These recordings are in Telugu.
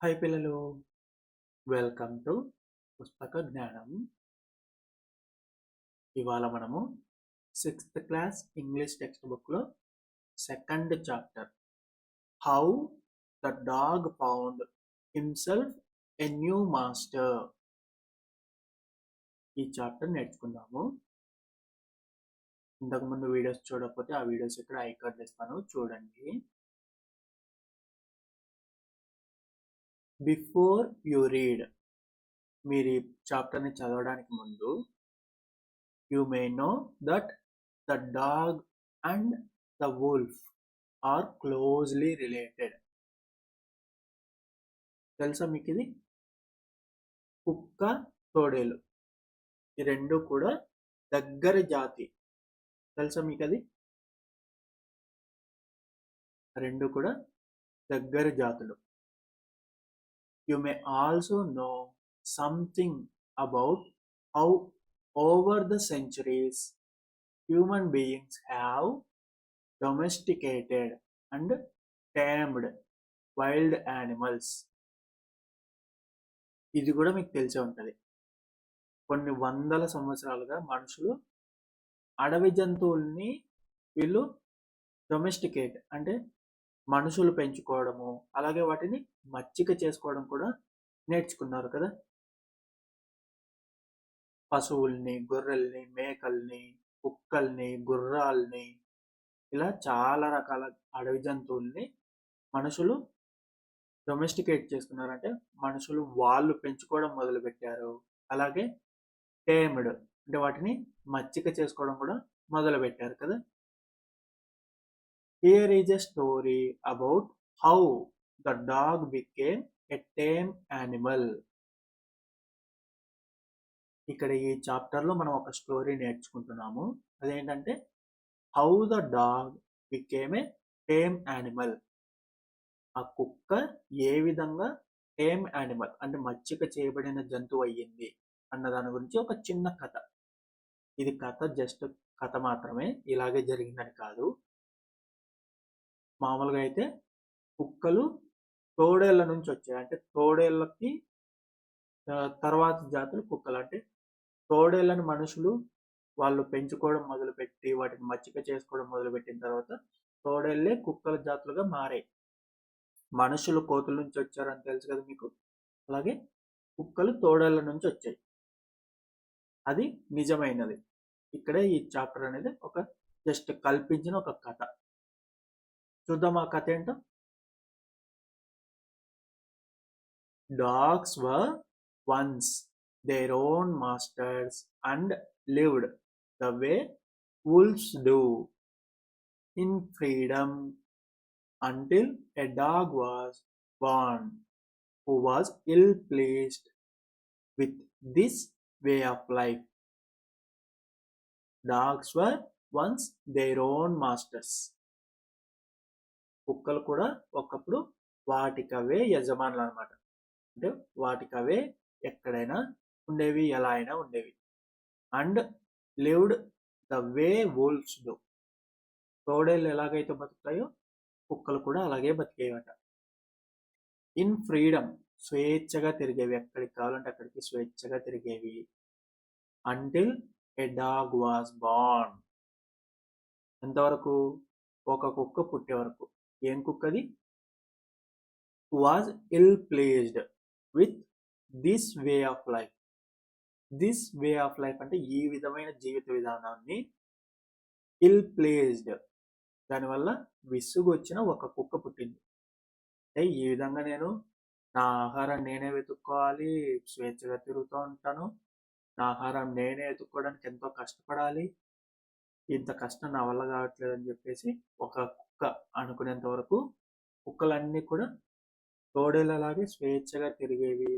హాయ్ పిల్లలు, వెల్కమ్ టు పుస్తక జ్ఞానం. ఇవాళ మనము 6th క్లాస్ ఇంగ్లీష్ టెక్స్ట్ బుక్లో second chapter how the dog found himself a new master ఈ చాప్టర్ నేర్చుకుందాము. ఇంతకుముందు వీడియోస్ చూడకపోతే ఆ వీడియోస్ ఇక్కడ ఐకార్డ్ ఇస్తాను, చూడండి. బిఫోర్ యూ రీడ్, మీరు ఈ చాప్టర్ని చదవడానికి ముందు you may know that the dog and the wolf are closely related. తెలుసా మీకు ఇది? కుక్క తోడేలు ఈ రెండు కూడా దగ్గర జాతి. తెలుసా మీకు అది? రెండు కూడా దగ్గర జాతులు. You may also know something about how over the centuries human beings have domesticated and tamed wild animals. ఇది కూడా మీకు తెలిసే ఉంటుంది. కొన్ని వందల సంవత్సరాలుగా మనుషులు అడవి జంతువుల్ని వీళ్ళు డొమెస్టికేట్ అంటే మనుషులు పెంచుకోవడము, అలాగే వాటిని మచ్చిక చేసుకోవడం కూడా నేర్చుకున్నారు కదా. పశువుల్ని, గొర్రెల్ని, మేకల్ని, కుక్కల్ని, గుర్రాల్ని, ఇలా చాలా రకాల అడవి జంతువుల్ని మనుషులు డొమెస్టికేట్ చేసుకున్నారంటే మనుషులు వాళ్ళు పెంచుకోవడం మొదలుపెట్టారు. అలాగే టేమ్డ్ అంటే వాటిని మచ్చిక చేసుకోవడం కూడా మొదలుపెట్టారు కదా. Here is a story about how the dog became a tame animal. ఇక్కడ ఈ చాప్టర్లో మనం ఒక స్టోరీ నేర్చుకుంటున్నాము. అదేంటంటే how the dog became a tame animal. ఆ కుక్క ఏ విధంగా టేమ్ యానిమల్ అంటే మచ్చిక చేయబడిన జంతువు అయ్యింది అన్న దాని గురించి ఒక చిన్న కథ. ఇది కథ, జస్ట్ కథ మాత్రమే, ఇలాగే జరిగిందని కాదు. మామూలుగా అయితే కుక్కలు తోడేళ్ల నుంచి వచ్చాయి. అంటే తోడేళ్ళకి తర్వాత జాతులు కుక్కలు. అంటే తోడేళ్ళని మనుషులు వాళ్ళు పెంచుకోవడం మొదలుపెట్టి వాటిని మచ్చిక చేసుకోవడం మొదలుపెట్టిన తర్వాత తోడేళ్ళే కుక్కల జాతులుగా మారాయి. మనుషులు కోతుల నుంచి వచ్చారని తెలుసు కదా మీకు, అలాగే కుక్కలు తోడేళ్ల నుంచి వచ్చాయి. అది నిజమైనది. ఇక్కడే ఈ చాప్టర్ అనేది ఒక జస్ట్ కల్పించిన ఒక కథ. చూద్దాం ఆ కథ ఏంటో. Dogs were once their own masters and lived the way wolves do in freedom until a dog was born who was ill pleased with this way of life. Dogs were once their own masters. కుక్కలు కూడా ఒకప్పుడు వాటికవే యజమానులు అన్నమాట. అంటే వాటికవే ఎక్కడైనా ఉండేవి, ఎలా అయినా ఉండేవి. And lived the way wolves do. తోడేళ్ళు ఎలాగైతే బతుకుతాయో కుక్కలు కూడా అలాగే బతికేవట. ఇన్ ఫ్రీడమ్, స్వేచ్ఛగా తిరిగేవి, ఎక్కడికి కావాలంటే అక్కడికి స్వేచ్ఛగా తిరిగేవి. Until a dog was born, ఎంతవరకు? ఒక కుక్క పుట్టే వరకు. ఏం కుక్కది? Was ill placed with this way of life. This way of life అంటే ఈ విధమైన జీవిత విధానాన్ని. ఇల్ ప్లేస్డ్ దానివల్ల విసుగు వచ్చిన ఒక కుక్క పుట్టింది. అంటే ఈ విధంగా నేను నా ఆహారం నేనే వెతుక్కోవాలి, స్వేచ్ఛగా తిరుగుతూ ఉంటాను, నా ఆహారం నేనే వెతుక్కోవడానికి ఎంతో కష్టపడాలి, ఇంత కష్టం నా వల్ల కావట్లేదు అని చెప్పేసి ఒక కుక్క అనుకునేంత వరకు కుక్కలన్నీ కూడా తోడేళ్ళలాగే స్వేచ్ఛగా తిరిగేవి.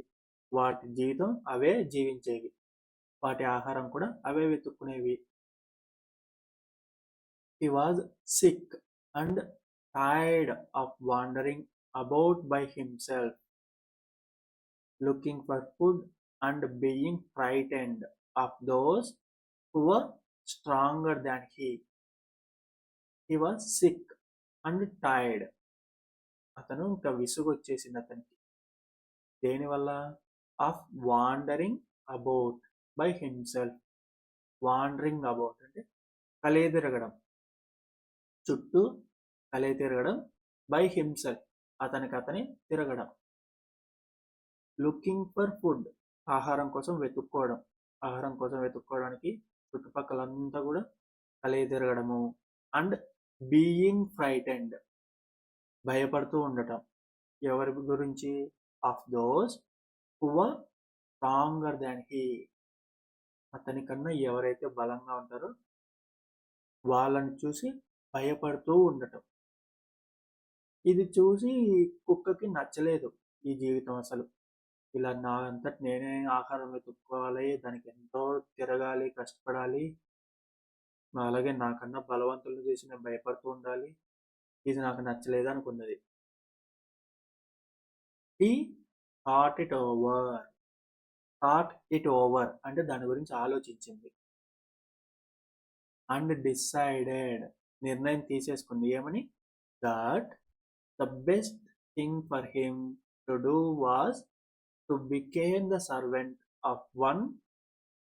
వాటి జీవితం అవే జీవించేవి, వాటి ఆహారం కూడా అవే వెతుక్కునేవి. He was sick and tired of wandering about by himself, looking for food and being frightened of those who were stronger than he. He was sick and tired. అతను ఇంకా విసుగు వచ్చేసింది అతనికి. దేనివల్ల? Of wandering about by himself. Wandering about అంటే కలియతిరగడం, చుట్టూ కలియతిరగడం, బై హిమ్సెల్ఫ్ అతని తిరగడం. లుకింగ్ ఫర్ ఫుడ్ ఆహారం కోసం వెతుక్కోవడం, ఆహారం కోసం వెతుక్కోవడానికి చుట్టుపక్కలంతా కూడా కలియతిరగడము. అండ్ బీయింగ్ ఫ్రైటెండ్ భయపడుతూ ఉండటం. ఎవరి గురించి? Of those who are stronger than he. అతని కన్నా ఎవరైతే బలంగా ఉంటారో వాళ్ళని చూసి భయపడుతూ ఉండటం. ఇది చూసి కుక్కకి నచ్చలేదు ఈ జీవితం అసలు. ఇలా నా అంతటి నేనే ఆహారం వెతుక్కోవాలి, దానికి ఎంతో తిరగాలి, కష్టపడాలి, అలాగే నాకన్నా బలవంతులను చూసి నేను భయపడుతూ ఉండాలి, ఇది నాకు నచ్చలేదు అనుకున్నది. ఈ థాట్ ఇట్ ఓవర్ అంటే దాని గురించి ఆలోచించింది. అండ్ డిసైడెడ్ నిర్ణయం తీసేసుకుంది. ఏమని? That the best thing for him to do was to became the servant of one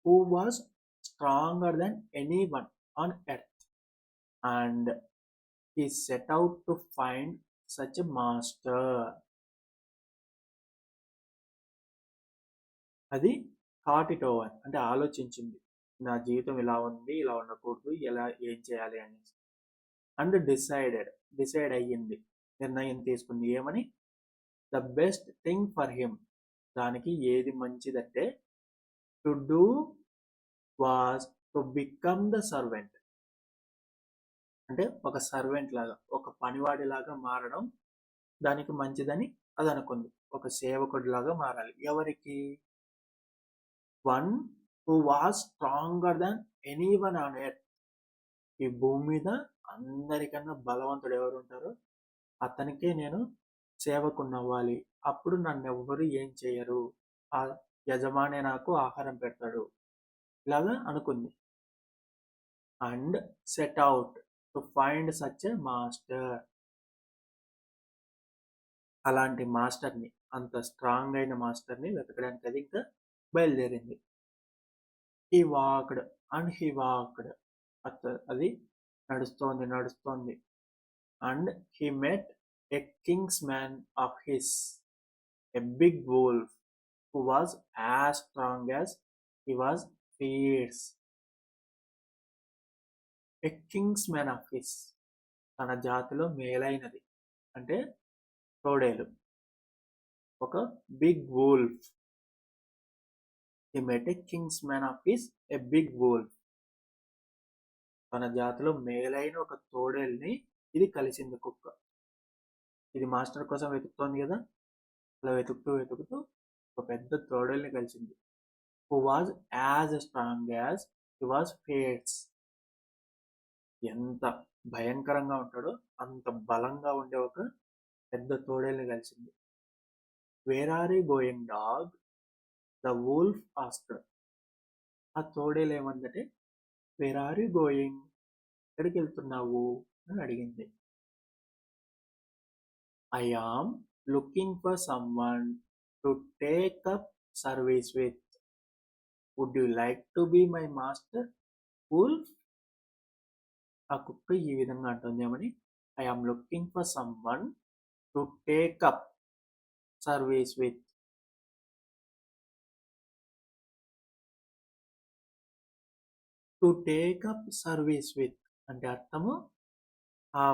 who was stronger than anyone on earth, and he set out to find such a master. అది థాట్ ఇట్ ఓవర్ అంటే ఆలోచించింది, నా జీవితం ఇలా ఉంది, ఇలా ఉండకూడదు, ఏం చేయాలి అనేసి. అండ్ డిసైడ్ అయ్యింది, నిర్ణయం తీసుకుంది. ఏమని? The best thing for him దానికి ఏది మంచిదంటే to do was to become the servant అంటే ఒక సర్వెంట్ లాగా, ఒక పనివాడి లాగా మారడం దానికి మంచిదని అది అనుకుంది. ఒక సేవకుడి లాగా మారాలి. ఎవరికి? One who was stronger than anyone on earth. ఈ భూమి మీద అందరికన్నా బలవంతుడు ఎవరు ఉంటారో అతనికే నేను సేవకున్నవ్వాలి. అప్పుడు నన్ను ఎవ్వరు ఏం చేయరు, ఆ యజమాని నాకు ఆహారం పెడతాడు, ఇలాగా అనుకుంది. And set out to find such a master. అలాంటి మాస్టర్ని, అంత స్ట్రాంగ్ అయిన మాస్టర్ని వెతకడానికి అది ఇంకా బయలుదేరింది. హీ వాక్డ్ అది నడుస్తోంది. And he met a kinsman of his, a big wolf who was as strong as he was fierce. A kinsman of his తన జాతిలో మేలైనది అంటే తోడేలు. ఒక big wolf. He met a kinsman of his, a big wolf. తన జాతిలో మేలైన ఒక తోడేల్ని ఇది కలిసింది కుక్క. ఇది మాస్టర్ కోసం వెతుకుతోంది కదా, అలా వెతుకుతూ ఒక పెద్ద తోడేల్ని కలిసింది. Who was as strong as he was fears. ఎంత భయంకరంగా ఉంటాడో అంత బలంగా ఉండే ఒక పెద్ద తోడేల్ని కలిసింది. Where are you going dog? The wolf asked. ఆ తోడేలు ఏమందంటే వేర్ ఆర్ యూ గోయింగ్, ఎక్కడికి వెళ్తున్నావు అని అడిగింది. I am looking for someone to take up service with. Would you like to be my master wolf? ఆ కుక్క ఈ విధంగా అంటుంది. ఏమని? I am looking for someone to take up service with. To take up service with అంటే అర్థము ఆ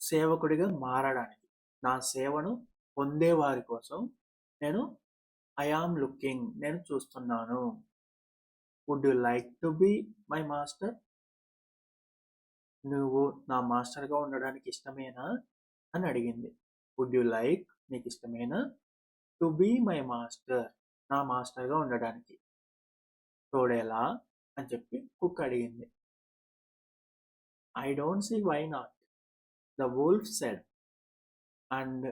సేవకుడిగా మారడానికి, నా సేవను పొందేవారి కోసం నేను ఐ ఆమ్ లుకింగ్ నేను చూస్తున్నాను. Would you like to be my master? నువ్వు నా మాస్టర్గా ఉండడానికి ఇష్టమేనా అని అడిగింది. వుడ్ యు లైక్ నీకు ఇష్టమేనా? టు బీ మై మాస్టర్ నా మాస్టర్గా ఉండడానికి. తోడేలా అని చెప్పి కుక్క అడిగింది. I don't see why not, the wolf said. And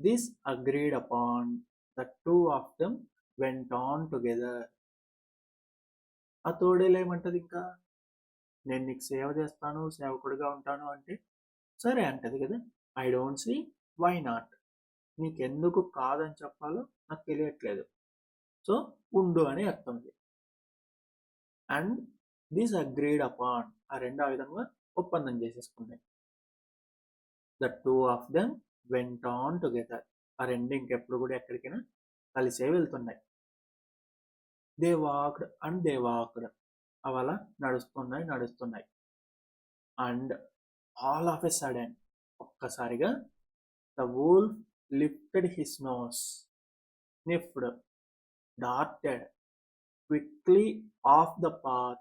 this agreed upon the two of them went on together. ఆ తోడేలు ఏమంటది ఇంకా, నేను నీకు సేవ చేస్తాను, సేవకుడిగా ఉంటాను అంటే సరే అంటది కదా. I don't see why not నీకెందుకు కాదని చెప్పాలో నాకు తెలియట్లేదు. సో ఉండు అని అర్థం ఇది. అండ్ దిస్ అగ్రీడ్ అపాన్, ఆ రెండు ఆ విధంగా ఒప్పందం చేసేసుకున్నాయి. The two of them went on together, ఆ రెండు ఇంకెప్పుడు కూడా ఎక్కడికైనా కలిసే వెళ్తున్నాయి. They walked and they walked, అవల నడుస్తున్నాయి. And all of a sudden, ఒక్కసారిగా the wolf lifted his nose, sniffed, darted quickly off the path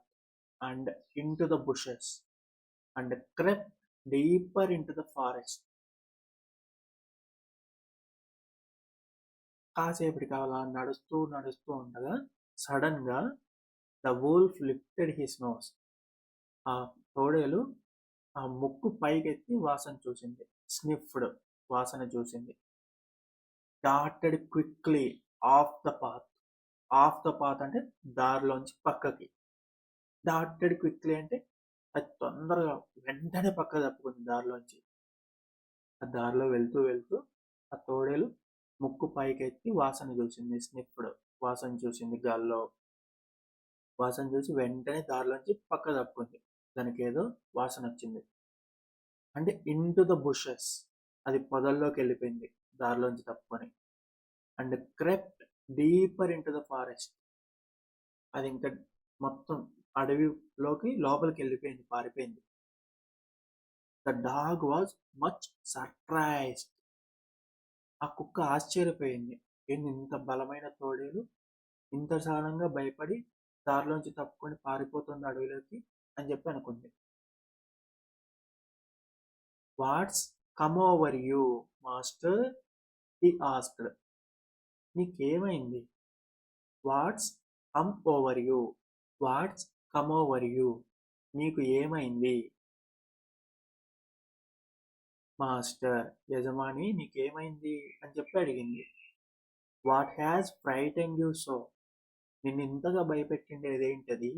and into the bushes and crept deeper into the forest. కాసేపటికి అలా నడుస్తూ ఉండగా సడన్ గా the wolf lifted his nose, ఆ తోడేలు ఆ ముక్కు పైకెత్తి వాసన చూసింది. స్నిఫ్డ్, వాసన చూసింది. Darted quickly off the path, off the path అంటే దారిలోంచి పక్కకి. డార్టెడ్ క్విక్లీ అంటే అది తొందరగా వెంటనే పక్క తప్పుకుంది దారిలోంచి. ఆ దారిలో వెళ్తూ ఆ తోడేలు ముక్కు పైకెత్తి వాసన చూసింది. స్నిఫ్డ్, వాసన చూసింది. గాల్లో వాసన చూసి వెంటనే దారిలోంచి పక్క తప్పుకుంది. దానికి ఏదో వాసన వచ్చింది. అంటే ఇంటు ద బుషెస్, అది పొదల్లోకి వెళ్ళిపోయింది దారిలోంచి తప్పుకొని. And crept deeper into the forest, అది ఇంకా మొత్తం అడవిలోకి లోపలికి వెళ్ళిపోయింది, పారిపోయింది. The dog was much surprised, ఆ కుక్క ఆశ్చర్యపోయింది. ఏంది ఇంత బలమైన తోడేలు ఇంత సడన్గా భయపడి దారిలోంచి తప్పుకొని పారిపోతుంది అడవిలోకి అని చెప్పి అనుకుంది. What's come over you master, he asked. నీకేమైంది? What's come over you, what's come over you, నీకు ఏమైంది? మాస్టర్, యజమాని నీకేమైంది అని చెప్పి అడిగింది. What has frightened you so, నిన్ను ఇంతగా భయపెట్టిండేదేంటది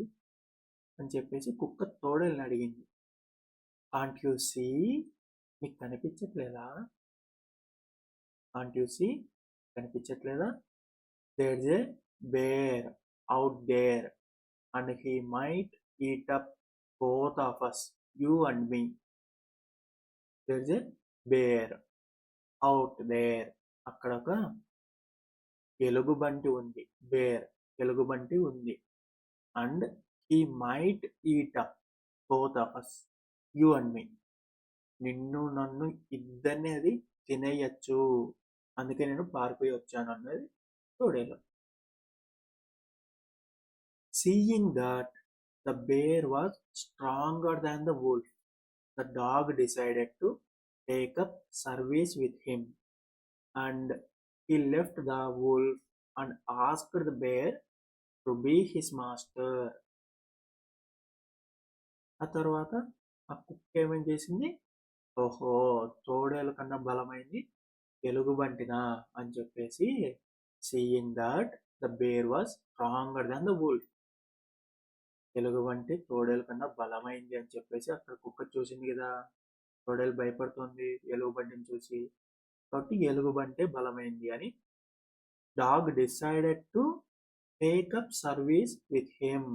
అని చెప్పేసి కుక్క తోడేల్ని అడిగింది. కాంట్ యూ సీ, నీకు కనిపించట్లేదా? కాంట్ యూ సీ, కనిపించట్లేదా? There's a bear out there and he might eat up both of us, you and me. There's a bear out there, అక్కడ ఒక ఎలుగుబంటి ఉంది. బేర్, ఎలుగుబంటి ఉంది. And he might eat up both of us, you and me, నిన్ను నన్ను ఇద్దరిని అది తినేయచ్చు, అందుకే నేను పారిపోయి వచ్చాను అన్నది తోడేలు. Seeing that the bear was stronger than the wolf, the dog decided to take up service with him, and he left the wolf and asked the bear to be his master. ఆ తర్వాత ఆ కుక్క ఏమేం చేసింది? ఓహో, తోడేలు కన్నా బలమైంది ఎలుగుబంటినా అని చెప్పేసి, seeing that the bear was stronger than the wolf, ఎలుగుబంటి తోడేలు కన్నా బలమైంది అని చెప్పేసి అక్కడ కుక్క చూసింది కదా, తోడేలు భయపడుతుంది ఎలుగుబంటిని చూసి, కాబట్టి ఎలుగుబంటే బలమైంది అని. Dog decided to take up service with him,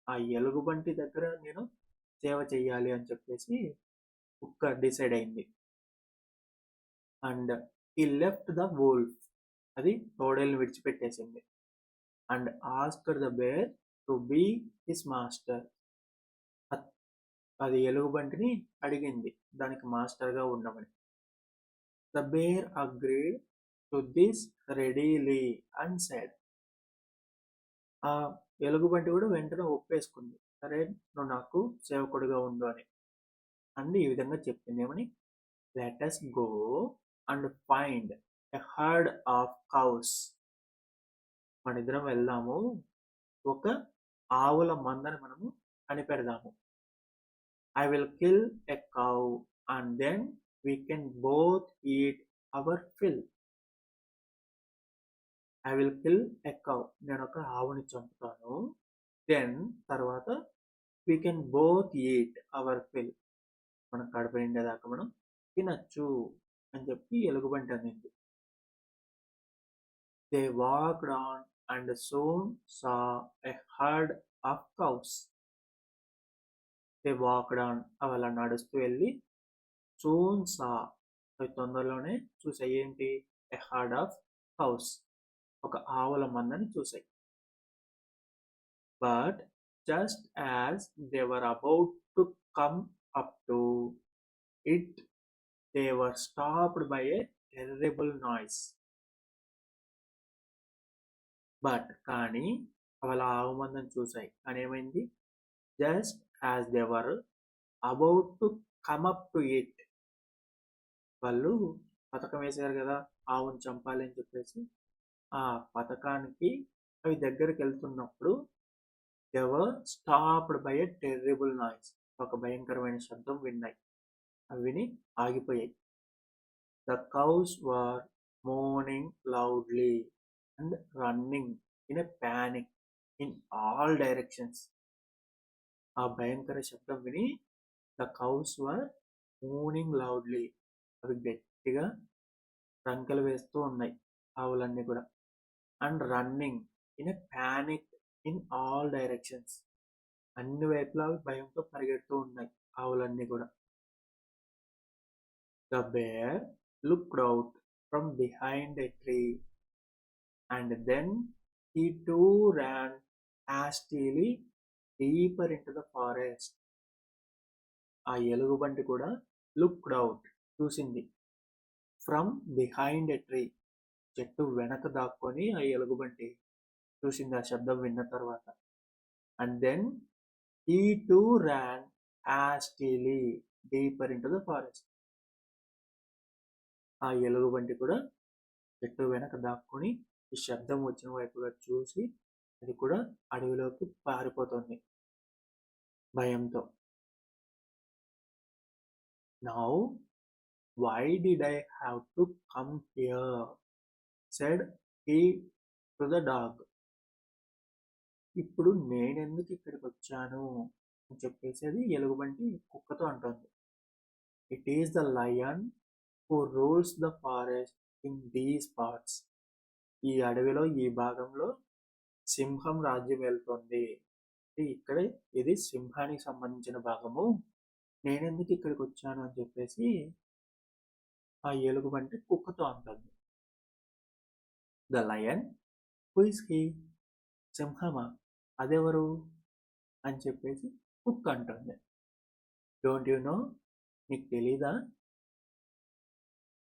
ఆ ఎలుగుబంటి దగ్గర నేను సేవ చెయ్యాలి అని చెప్పేసి కుక్క డిసైడ్ అయింది. And he left the wolf, అది తోడేల్ని విడిచిపెట్టేసింది. And asked the bear to be his master, అది ఎలుగుబంటిని అడిగింది దానికి మాస్టర్గా ఉండమని. The bear agreed to this readily and said, ఆ ఎలుగుబంటి కూడా వెంటనే ఒప్పేసుకుంది, సరే నువ్వు నాకు సేవకుడిగా ఉండు అని. అండ్ ఈ విధంగా చెప్పింది ఏమని, let us go and find a herd of cows, మన ఇద్దరం వెళ్దాము, ఒక ఆవుల మందని మనము కనిపెడదాము. I will kill a cow and then we can both eat our fill. I will kill a cow, నేను ఒక ఆవుని చంపుతాను. దెన్ తర్వాత we can both eat our fill, మన కడుపు నిండేదాకా మనం తినచ్చు అని చెప్పి ఎలుగుబంటి అనింది. They walked on and soon saw a herd of cows. They walked on, అవి అలా నడుస్తూ వెళ్ళి, సూన్ సా, అవి తొందరలోనే చూసాయి ఏంటి, ఎ హర్డ్ ఆఫ్ కౌస్, ఒక ఆవుల మందని చూసాయి. But just as they were about to come up to it, they were stopped by a terrible noise. But కానీ వాళ్ళ ఆవు మందని చూసాయి, కానీ ఏమైంది, just as they were about to come up to it, వాళ్ళు పథకం వేశారు కదా ఆవును చంపాలి అని చెప్పేసి, ఆ పథకానికి అవి దగ్గరికి వెళ్తున్నప్పుడు they were stopped by a terrible noise, ఒక భయంకరమైన శబ్దం విన్నాయి, అవి విని ఆగిపోయాయి. The cows were mooing loudly and running in a panic in all directions. ఆ భయంకర శబ్దం విని the cows were mooing loudly, అవి గట్టిగా రంకెలు వేస్తూ ఉన్నాయి ఆవులన్నీ కూడా. And running in a panic in all directions, అన్ని వైపులా భయంతో పరిగెడుతూ ఉన్నాయి ఆవులన్నీ కూడా. The bear looked out from behind a tree and then he too ran hastily deeper into the forest. ఆ ఎలుగుబంటి కూడా లుక్డ్ అవుట్, చూసింది, ఫ్రమ్ బిహైండ్ ఎ ట్రీ, చెట్టు వెనక దాక్కొని ఆ ఎలుగుబంటి చూసింది ఆ శబ్దం విన్న తర్వాత. And then he too ran hastily deeper into the forest. ఆ ఎలుగుబంటి కూడా చెట్టు వెనక దాక్కొని ఈ శబ్దం వచ్చిన వైపుగా చూసి అది కూడా అడవిలోకి పారిపోతుంది భయంతో. Now why did I have to come here said he to the dog. ఇప్పుడు నేనెందుకు ఇక్కడికి వచ్చాను అని చెప్పేసి అది ఎలుగుబంటి కుక్కతో అంటుంది. It is the lion who rules the forest in these parts. ఈ అడవిలో ఈ భాగంలో సింహం రాజ్యం వెళ్తుంది, ఇక్కడ ఇది సింహానికి సంబంధించిన భాగము, నేనెందుకు ఇక్కడికి వచ్చాను అని చెప్పేసి ఆ ఎలుగుబంటి కుక్కతో అంటుంది. The lion who is he, సింహమా, అదెవరు అని చెప్పేసి కుక్క అంటుంది. డోంట్ యు నో, నీకు తెలీదా,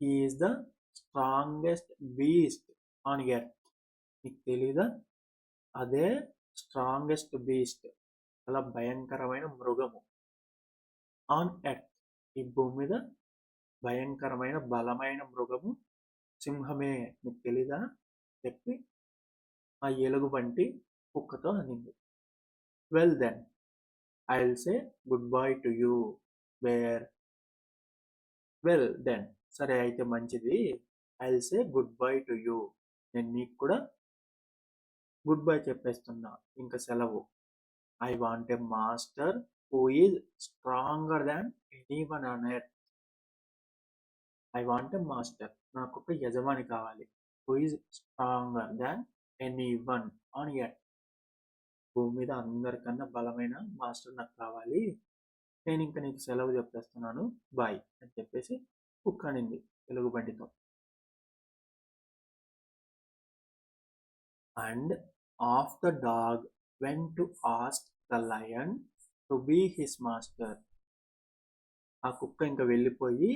he is the strongest beast on earth. నీకు తెలీదా, అదే స్ట్రాంగెస్ట్ బీస్ట్, చాలా భయంకరమైన మృగము, ఆన్ ఎర్త్, ఈ భూమి మీద భయంకరమైన బలమైన మృగము సింహమే, నీకు తెలీదా చెప్పి ఆ ఎలుగుబంటి కుక్కతో అనింది. Well then I will say good bye to you bear. Well then, సరే అయితే మంచిది, I will say good bye to you, నేను నీకు కూడా గుడ్ బై చెప్పేస్తున్నా, ఇంకా సెలవు. I want a master who is stronger than anyone on earth. I want a master, నాకు ఒక యజమాని కావాలి, who is stronger than anyone on earth, భూమి మీద అందరికన్నా బలమైన మాస్టర్ నాకు కావాలి, నేను ఇంకా నీకు సెలవు చెప్పేస్తున్నాను, బాయ్ అని చెప్పేసి కుక్క అనింది ఎలుగుబంటితో. And off the dog went to ask the lion to be his master. ఆ కుక్క ఇంకా వెళ్ళిపోయి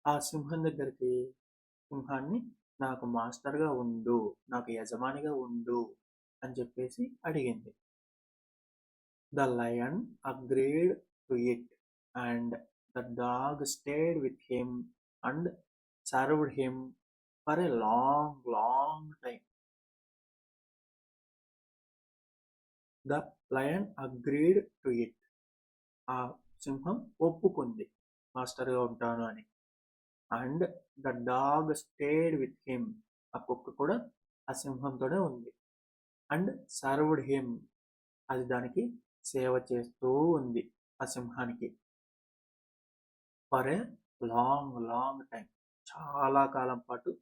ఆ సింహం దగ్గరికి, సింహాన్ని నాకు మాస్టర్గా ఉండు, నాకు యజమానిగా ఉండు అని చెప్పేసి అడిగింది. The lion agreed to it and the dog stayed with him and served him for a long long time. The lion agreed to it, ఆ సింహం ఒప్పుకుంది మాస్టర్గా ఉంటాను అని. And the dog stayed with him, ఆ కుక్క కూడా ఆ సింహంతోనే ఉంది. అండ్ సర్వ్డ్ హిమ్, అది దానికి సేవ చేస్తూ ఉంది ఆ సింహానికి. For a long long time, చాలా కాలం పాటు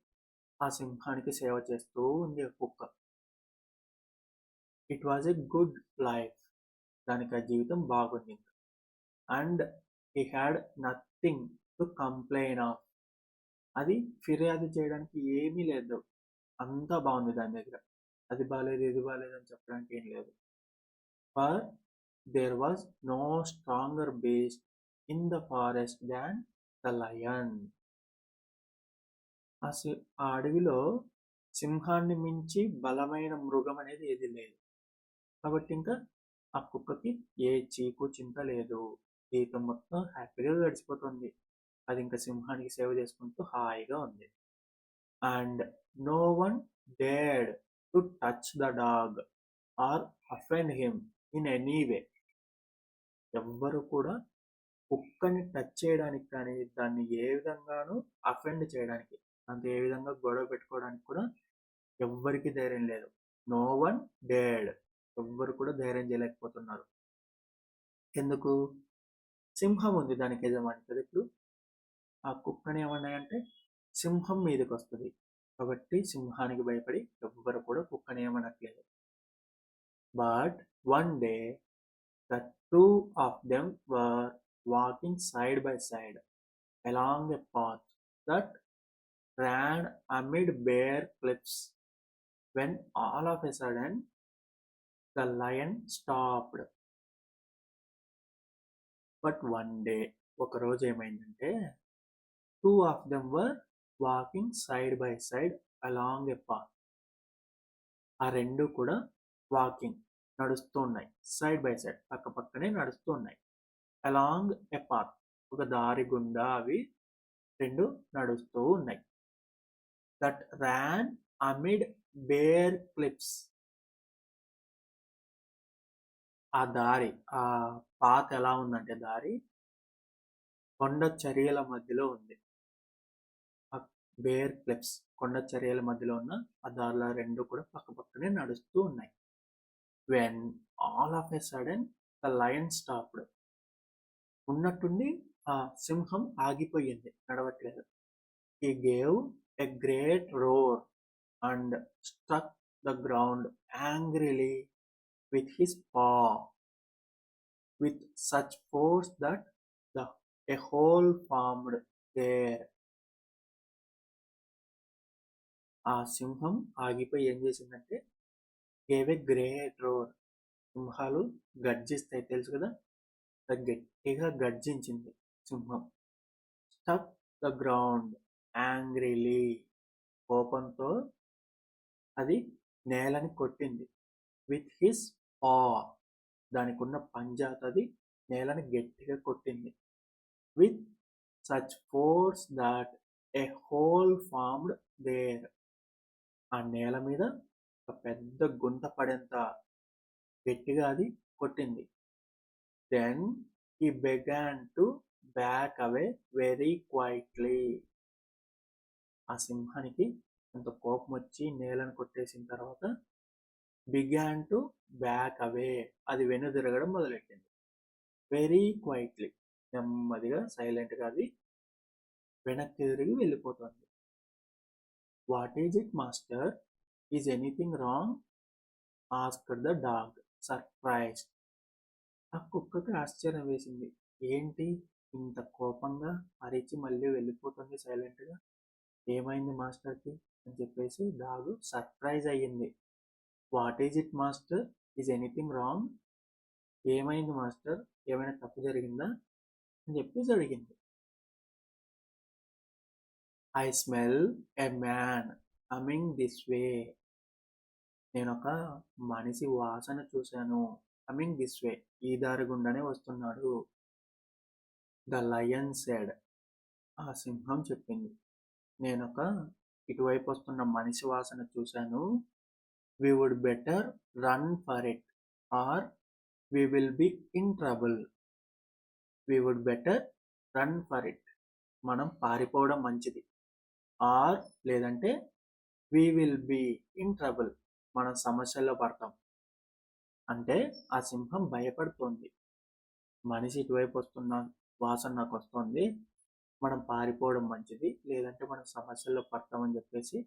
ఆ సింహానికి సేవ చేస్తూ ఉంది ఆ కుక్క. It was a good life. దానికి ఆ జీవితం బాగుంది. And he had nothing to complain of. అది ఫిర్యాదు చేయడానికి ఏమీ లేదు. అంతా బాగుంది దాని దగ్గర. అది బాలేదు, ఇది బాలేదు అని చెప్పడానికి ఏం లేదు. For there was no stronger beast in the forest than the lion. ఆ అడవిలో సింహాన్ని మించి బలమైన మృగం అనేది ఏది లేదు. కాబట్టి ఇంకా ఆ కుక్కకి ఏ చీకు చింత లేదు. జీవితం మొత్తం హ్యాపీగా గడిచిపోతుంది. అది ఇంకా సింహానికి సేవ చేసుకుంటూ హాయిగా ఉంది. And no one dared to touch the dog or offend him in any way. ఎవ్వరు కూడా కుక్కని టచ్ చేయడానికి కానీ దాన్ని ఏ విధంగానూ అఫెండ్ చేయడానికి, అంత ఏ విధంగా గొడవ పెట్టుకోవడానికి కూడా ఎవ్వరికి ధైర్యం లేదు. No one dared. ఎవ్వరు కూడా ధైర్యం చేయలేకపోతున్నారు. ఎందుకు? సింహం ఉంది దానికి యజమాని కదా. ఇప్పుడు ఆ కుక్కని ఏమన్నాయంటే సింహం మీదకి వస్తుంది కాబట్టి సింహానికి భయపడి ఎవ్వరు కూడా కుక్కని ఏమనట్లేదు. But one day the two of them were walking side by side along a path that ran amid bare cliffs when all of a sudden the lion stopped. But one day, ఒక రోజు ఏమైందంటే two of them were walking side by side along a path. ఆ రెండు కూడా వాకింగ్ నడుస్తూ ఉన్నాయి. సైడ్ బై సైడ్ పక్క పక్కనే నడుస్తూ ఉన్నాయి. అలాంగ్ ఎ పాత్ ఒక దారి గుండా అవి రెండు నడుస్తూ ఉన్నాయి. That ran amid bare cliffs. ఆ దారి, ఆ పాత్ ఎలా ఉందంటే దారి కొండ చర్యల మధ్యలో ఉంది. బేర్ క్లిప్స్ కొండ చర్యల మధ్యలో ఉన్న ఆ దారిలో రెండు కూడా పక్క పక్కనే నడుస్తూ ఉన్నాయి. When all of a sudden the lion stopped. ఉన్నట్టుండి ఆ సింహం ఆగిపోయింది, నడవట్లేదు. He gave a great roar and struck the ground angrily with his paw with such force that a hole formed there. ఆ సింహం ఆగిపోయి ఏం చేసిందంటే గేవ్ ఎ గ్రేట్ రోర్. సింహాలు గర్జిస్తాయి తెలుసు కదా, గట్టిగా గర్జించింది సింహం. Stuck the ground angrily. కోపంతో అది నేలని కొట్టింది. విత్ హిస్ పా. దానికి ఉన్న పంజాతది నేలని గట్టిగా కొట్టింది. With such force that a hole formed there. ఆ నేల మీద ఒక పెద్ద గుంత పడేంత గట్టిగా అది కొట్టింది. Then he began to back away very quietly. ఆ సింహానికి అంత కోపం వచ్చి నేలను కొట్టేసిన తర్వాత బిగాన్ టు బ్యాక్ అవే. అది వెనుదిరగడం మొదలెట్టింది. వెరీ క్వైట్లీ, నెమ్మదిగా సైలెంట్గా అది వెనక్కి తిరిగి వెళ్ళిపోతుంది. What is it master, is anything wrong asked the dog surprised. ఆ కుక్కకి ఆశ్చర్యం వేసింది. ఏంటి ఇంత కోపంగా అరిచి మళ్ళీ వెళ్ళిపోతుంది సైలెంట్గా, ఏమైంది మాస్టర్కి అని చెప్పేసి డాగ్ సర్ప్రైజ్ అయ్యింది. What is it master, is anything wrong. ఏమైంది మాస్టర్, ఏమైనా తప్పు జరిగిందా అని చెప్పేసి అడిగింది. I smell a man coming this way. నేను ఒక మనిషి వాసన చూశాను. కమింగ్ దిస్ వే, ఈ దారి గుండానే వస్తున్నాడు. The lion said. ఆ సింహం చెప్పింది, నేనొక ఇటువైపు వస్తున్న మనిషి వాసన చూశాను. We would better run for it or we will be in trouble. We would better run for it. మనం పారిపోవడం మంచిది. ఆర్ లేదంటే we will be in trouble. మనం సమస్యల్లో పడతాం. అంటే ఆ సింహం భయపడుతోంది. మనిషి ఇటువైపు వస్తున్న వాసన నాకు వస్తుంది, మనం పారిపోవడం మంచిది, లేదంటే మనం సమస్యల్లో పడతామని చెప్పేసి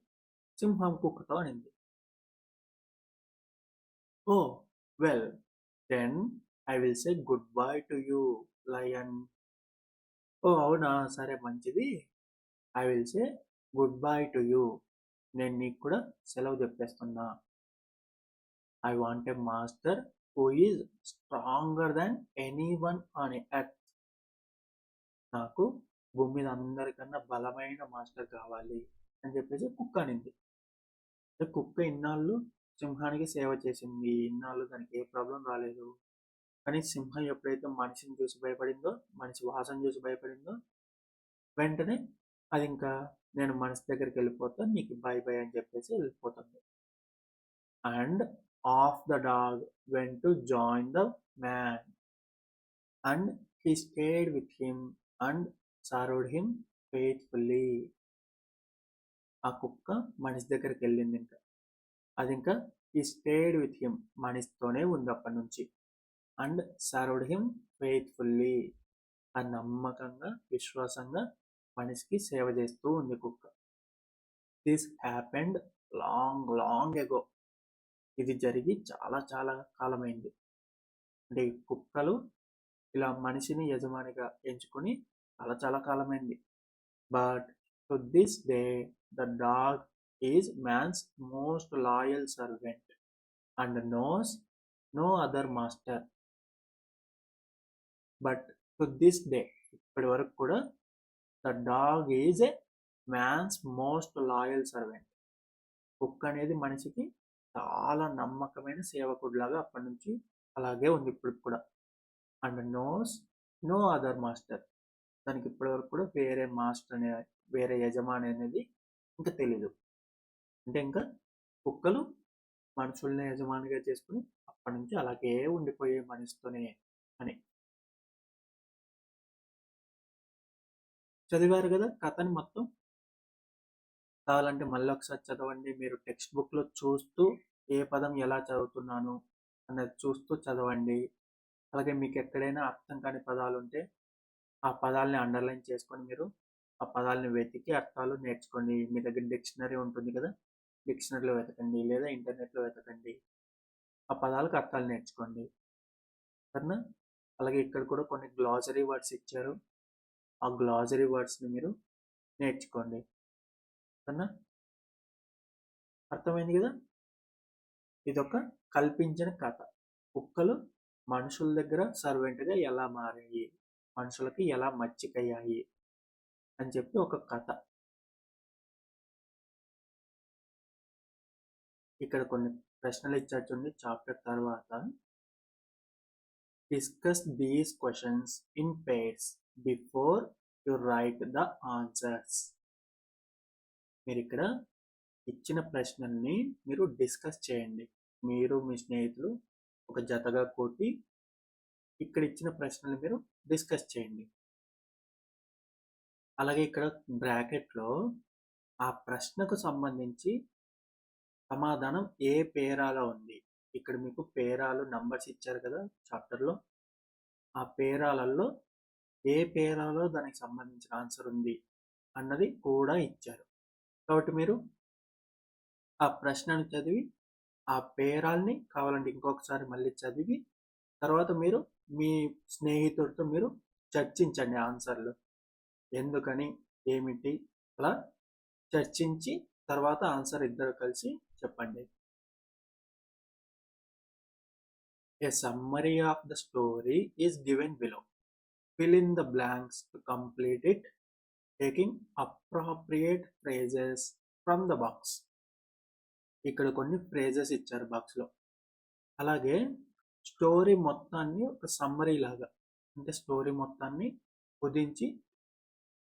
సింహం కుక్కతో అనింది. Oh well then I will say good bye to you lion. ఓ అవునా, సరే మంచిది. I will say good bye to you, నేను నీకు కూడా సెలవు చెప్పేస్తున్నా. I want a master who is stronger than anyone on earth. నాకు భూమి మీద అందరికన్నా బలమైన మాస్టర్ కావాలి అని చెప్పేసి కుక్క అనింది. కుక్క ఇన్నాళ్ళు సింహానికి సేవ చేసింది, ఇన్నాళ్ళు దానికి ఏ ప్రాబ్లం రాలేదు. కానీ సింహం ఎప్పుడైతే మనిషిని చూసి భయపడిందో, మనిషి వాసన చూసి భయపడిందో, వెంటనే అది ఇంకా నేను మనిషి దగ్గరికి వెళ్ళిపోతా, నీకు బై బై అని చెప్పేసి వెళ్ళిపోతుంది. And off the dog went to join the man and he stayed with him and served him faithfully. ఆ కుక్క మనిషి దగ్గరికి వెళ్ళింది. ఇంకా అది ఇంకా హీ స్టేడ్ విత్ హిమ్, మనిషితోనే ఉంది అప్పటి నుంచి. అండ్ సర్వ్డ్ హిమ్ ఫెయిత్ఫుల్లీ, ఆ నమ్మకంగా విశ్వాసంగా మనిషికి సేవ చేస్తూ ఉంది కుక్క. This happened long long ago, ఇది జరిగి చాలా చాలా కాలమైంది. అంటే ఈ కుక్కలు ఇలా మనిషిని యజమానిగా ఎంచుకొని చాలా చాలా కాలమైంది. But to this day the dog is man's most loyal servant and knows no other master. But to this day, ఇప్పటి వరకు కూడా the dog is a man's most loyal servant. కుక్క అనేది మనిషికి చాలా నమ్మకమైన సేవకుడిలాగా అప్పటి నుంచి అలాగే ఉంది ఇప్పుడు కూడా. And knows no other master, దానికి ఇప్పటి వరకు కూడా వేరే మాస్టర్ అనే వేరే యజమాని అనేది ఇంకా తెలీదు. అంటే ఇంకా కుక్కలు మనుషుల్ని యజమానిగా చేసుకుని అప్పటి నుంచి అలాగే ఉండిపోయే మనిషితోనే అని. చదివారు కదా కథని మొత్తం. కావాలంటే మళ్ళీ ఒకసారి చదవండి. మీరు టెక్స్ట్ బుక్లో చూస్తూ ఏ పదం ఎలా చదువుతున్నాను అన్నది చూస్తూ చదవండి. అలాగే మీకు ఎక్కడైనా అర్థం కాని పదాలు ఉంటే ఆ పదాలని అండర్లైన్ చేసుకొని మీరు ఆ పదాలని వెతికి అర్థాలు నేర్చుకోండి. మీ దగ్గర డిక్షనరీ ఉంటుంది కదా, డిక్షనరీలో వెతకండి లేదా ఇంటర్నెట్లో వెతకండి. ఆ పదాలకు అర్థాలు నేర్చుకోండి, సరేనా? అలాగే ఇక్కడ కూడా కొన్ని గ్లాసరీ వర్డ్స్ ఇచ్చారు, ఆ గ్లాసరీ వర్డ్స్ని మీరు నేర్చుకోండి, సరేనా? అర్థమైంది కదా. ఇదొక కల్పించిన కథ. కుక్కలు మనుషుల దగ్గర సర్వెంట్గా ఎలా మారాయి, మనుషులకి ఎలా మచ్చికయ్యాయి అని చెప్పి ఒక కథ. ఇక్కడ కొన్ని ప్రశ్నలు ఇచ్చారు చూడండి చాప్టర్ తర్వాత. Discuss these questions in pairs before you right the answers. మీరు ఇక్కడ ఇచ్చిన ప్రశ్నల్ని మీరు డిస్కస్ చేయండి. మీరు మీ స్నేహితులు ఒక జతగా కూడి ఇక్కడ ఇచ్చిన ప్రశ్నలు మీరు డిస్కస్ చేయండి. అలాగే ఇక్కడ బ్రాకెట్లో ఆ ప్రశ్నకు సంబంధించి సమాధానం ఏ పేరాలో ఉంది. ఇక్కడ మీకు పేరాలు నంబర్స్ ఇచ్చారు కదా చాప్టర్లో, ఆ పేరాలలో ఏ పేరాలో దానికి సంబంధించిన ఆన్సర్ ఉంది అన్నది కూడా ఇచ్చారు. కాబట్టి మీరు ఆ ప్రశ్నను చదివి ఆ పేరాల్ని కావాలంటే ఇంకొకసారి మళ్ళీ చదివి తర్వాత మీరు మీ స్నేహితుడితో మీరు చర్చించండి ఆన్సర్లు ఎందుకని ఏమిటి అలా చర్చించి తర్వాత ఆన్సర్ ఇద్దరు కలిసి చెప్పండి. A summary of the story is given below. Fill in the blanks to complete it, taking appropriate phrases from the box. ఇక్కడ కొన్ని ఫ్రేజెస్ ఇచ్చారు బాక్స్లో. అలాగే స్టోరీ మొత్తాన్ని ఒక సమ్మరీ లాగా, అంటే స్టోరీ మొత్తాన్ని కుదించి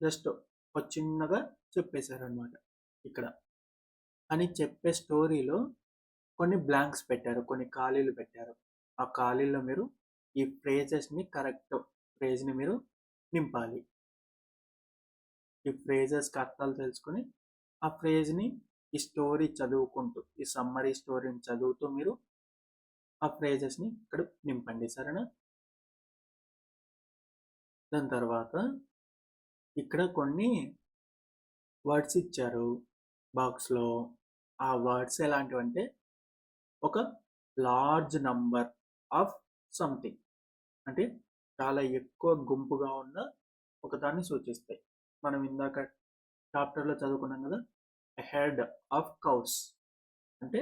జస్ట్ ఒక చిన్నగా చెప్పేశారనమాట. ఇక్కడ అని చెప్పే స్టోరీలో కొన్ని బ్లాంక్స్ పెట్టారు, కొన్ని ఖాళీలు పెట్టారు. ఆ ఖాళీల్లో మీరు ఈ ఫ్రేజెస్ని కరెక్ట్ ఫ్రేజ్ని మీరు నింపాలి. ఈ ఫ్రేజెస్కి అర్థాలు తెలుసుకొని ఆ ఫ్రేజ్ని ఈ స్టోరీ చదువుకుంటూ ఈ సమ్మరీ స్టోరీని చదువుతూ మీరు ఆ ఫ్రేజెస్ని ఇక్కడ నింపండి, సరేనా? దాని తర్వాత ఇక్కడ కొన్ని వర్డ్స్ ఇచ్చారు బాక్స్లో. ఆ వర్డ్స్ ఎలాంటివంటే ఒక లార్జ్ నంబర్ ఆఫ్ సంథింగ్, అంటే చాలా ఎక్కువ గుంపుగా ఉన్న ఒకదాన్ని సూచిస్తాయి. మనం ఇందాక చాప్టర్లో చదువుకున్నాం కదా, హెడ్ ఆఫ్ కౌస్ అంటే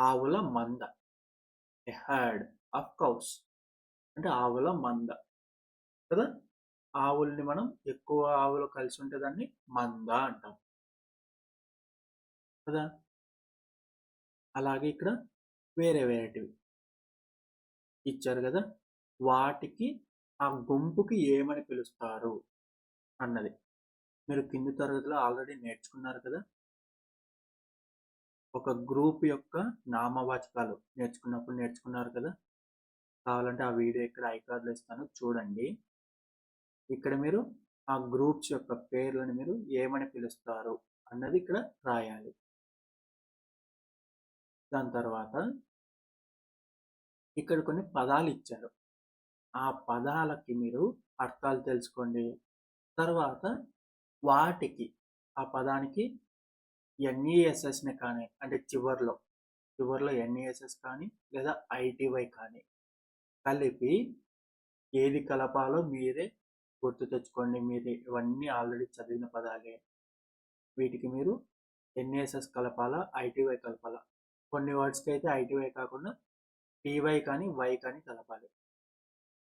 ఆవుల మంద. హెడ్ ఆఫ్ కౌస్ అంటే ఆవుల మంద కదా. ఆవుల్ని మనం ఎక్కువ ఆవులు కలిసి ఉంటే దాన్ని మంద అంటాం కదా. అలాగే ఇక్కడ వేరే వేరేటివి ఇచ్చారు కదా, వాటికి ఆ గుంపుకి ఏమని పిలుస్తారు అన్నది మీరు కింది తరగతిలో ఆల్రెడీ నేర్చుకున్నారు కదా. ఒక గ్రూప్ యొక్క నామవాచకాలు నేర్చుకున్నారు కదా. కావాలంటే ఆ వీడియో ఇక్కడ ఐకార్డులో ఇస్తాను, చూడండి. ఇక్కడ మీరు ఆ గ్రూప్స్ యొక్క పేర్లను మీరు ఏమని పిలుస్తారు అన్నది ఇక్కడ రాయాలి. దాని తర్వాత ఇక్కడ కొన్ని పదాలు ఇచ్చారు, ఆ పదాలకి మీరు అర్థాలు తెలుసుకోండి. తర్వాత వాటికి ఆ పదానికి ఎన్ఈఎస్ఎస్ని కానీ, అంటే చివర్లో ఎన్ఈఎస్ఎస్ కానీ లేదా ఐటీవై కానీ కలిపి ఏది కలపాలో మీరే గుర్తు తెచ్చుకోండి. మీరు ఇవన్నీ ఆల్రెడీ చదివిన పదాలే, వీటికి మీరు ఎన్ఈఎస్ఎస్ కలపాలా, ఐటీవై కలపాలా. కొన్ని వర్డ్స్కి అయితే ఐటీవై కాకుండా టీవై కానీ వై కానీ కలపాలి.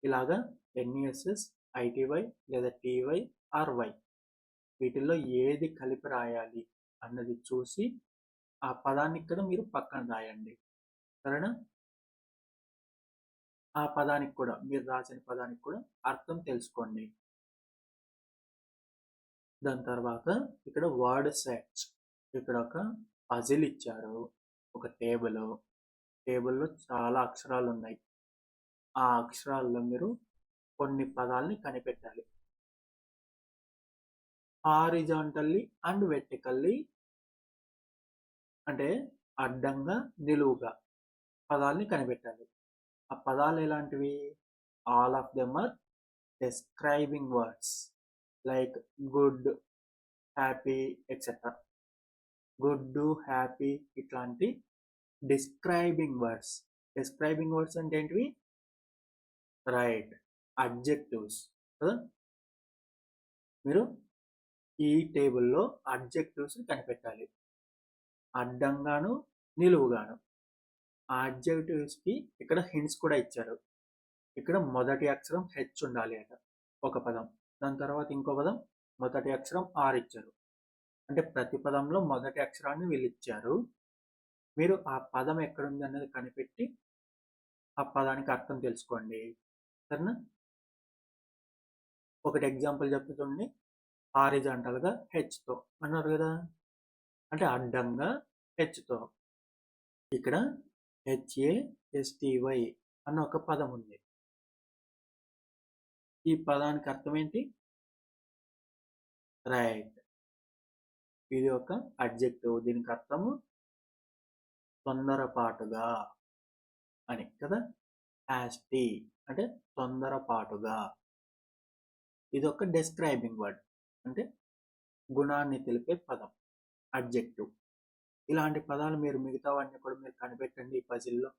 ఇలాగా ఎన్ఈఎస్ఎస్, ఐటీవై లేదా టీవై ఆర్ వై, వీటిల్లో ఏది కలిపి రాయాలి అన్నది చూసి ఆ పదాన్ని ఇక్కడ మీరు పక్కన రాయండి, సరేనా. ఆ పదానికి కూడా, మీరు రాసిన పదానికి కూడా అర్థం తెలుసుకోండి. దాని తర్వాత ఇక్కడ వర్డ్ సెర్చ్, ఇక్కడ ఒక పజిల్ ఇచ్చారు, ఒక టేబుల్లో చాలా అక్షరాలు ఉన్నాయి. ఆ అక్షరాల్లో మీరు కొన్ని పదాలని కనిపెట్టాలి. హారిజాంటల్లీ అండ్ వెర్టికల్లీ అంటే అడ్డంగా నిలువుగా పదాలని కనిపెట్టాలి. ఆ పదాలు ఎలాంటివి? All of them are describing words like good, happy etcetera. Good, happy ఇట్లాంటి డిస్క్రైబింగ్ వర్డ్స్. డిస్క్రైబింగ్ వర్డ్స్ అంటే ఏంటివి? రైట్, అడ్జెక్టివ్స్ కదా. మీరు ఈ టేబుల్లో అడ్జెక్టివ్స్ కనిపెట్టాలి, అడ్డంగాను నిలువుగాను. ఆ అడ్జెక్టివ్స్కి ఇక్కడ హింట్స్ కూడా ఇచ్చారు. ఇక్కడ మొదటి అక్షరం హెచ్ ఉండాలి అట ఒక పదం, దాని తర్వాత ఇంకో పదం మొదటి అక్షరం ఆర్ ఇచ్చారు. అంటే ప్రతి పదంలో మొదటి అక్షరాన్ని వీళ్ళు ఇచ్చారు. మీరు ఆ పదం ఎక్కడుంది అన్నది కనిపెట్టి ఆ పదానికి అర్థం తెలుసుకోండి, సరేనా. ఒకటి ఎగ్జాంపుల్ చెప్తుంది, హారిజాంటల్గా హెచ్తో అన్నారు కదా, అంటే అడ్డంగా హెచ్తో. ఇక్కడ HASTY అన్న ఒక పదం ఉంది. ఈ పదానికి అర్థం ఏంటి? రైట్, ఇది ఒక అడ్జెక్టివ్. దీనికి అర్థము తొందరపాటుగా అని కదా. హ్యాస్టీ అంటే తొందరపాటుగా. ఇది ఒక డెస్క్రైబింగ్ వర్డ్, అంటే గుణాన్ని తెలిపే పదం, అడ్జెక్టివ్. ఇలాంటి పదాలు మీరు మిగతావన్నీ కూడా మీరు కనిపెట్టండి ఈ పజిల్లో,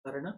సరేనా.